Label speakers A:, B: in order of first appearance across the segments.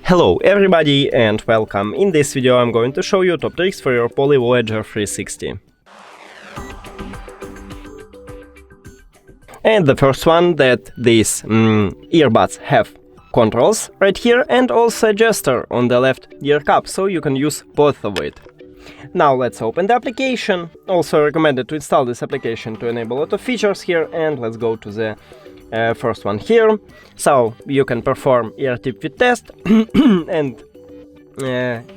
A: Hello everybody and welcome. In this video I'm going to show you top tricks for your POLY Voyager 360. And the first one, that these earbuds have controls right here and also a gesture on the left ear cup, so you can use both of it. Now let's open the application. Also recommended to install this application to enable a lot of features here, and let's go to the first one here. So you can perform ear tip fit test and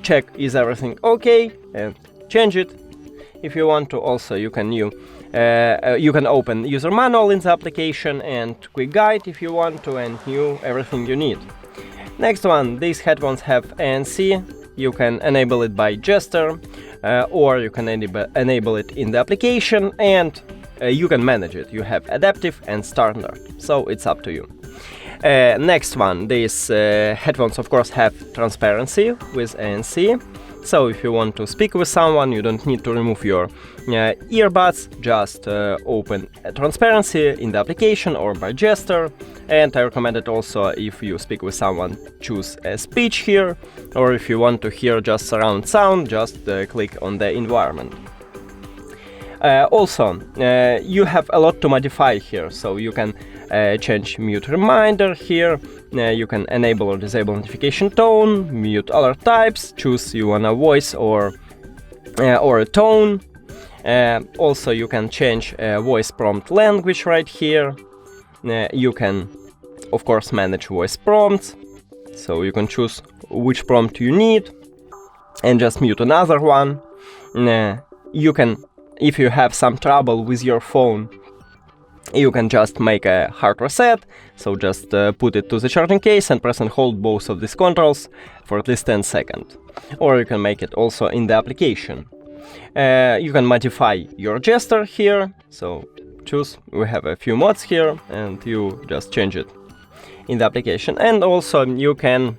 A: check is everything okay and change it if you want to. Also you can open user manual in the application and quick guide if you want to, and everything you need. Next one, these headphones have ANC. You can enable it by gesture or you can enable it in the application, and you can manage it. You have adaptive and standard, so it's up to you. Next one, these headphones of course have transparency with ANC, so if you want to speak with someone you don't need to remove your earbuds, just open transparency in the application or by gesture. And I recommend it also if you speak with someone, choose a speech here, or if you want to hear just surround sound, just click on the environment. Also, you have a lot to modify here, so you can change mute reminder here, you can enable or disable notification tone, mute other types, choose you want a voice or a tone. Also you can change voice prompt language right here. You can of course manage voice prompts, so you can choose which prompt you need and just mute another one. You can, if you have some trouble with your phone, you can just make a hard reset, so just put it to the charging case and press and hold both of these controls for at least 10 seconds. Or you can make it also in the application. You can modify your gesture here, so choose, we have a few mods here, and you just change it in the application. And also you can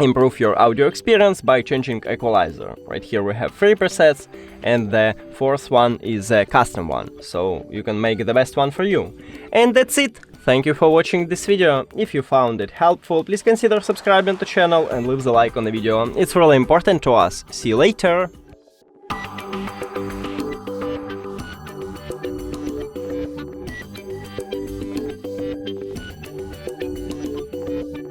A: improve your audio experience by changing equalizer. Right here we have 3 presets, and the fourth one is a custom one, so you can make the best one for you. And that's it. Thank you for watching this video. If you found it helpful, please consider subscribing to the channel and leave the like on the video. It's really important to us. See you later!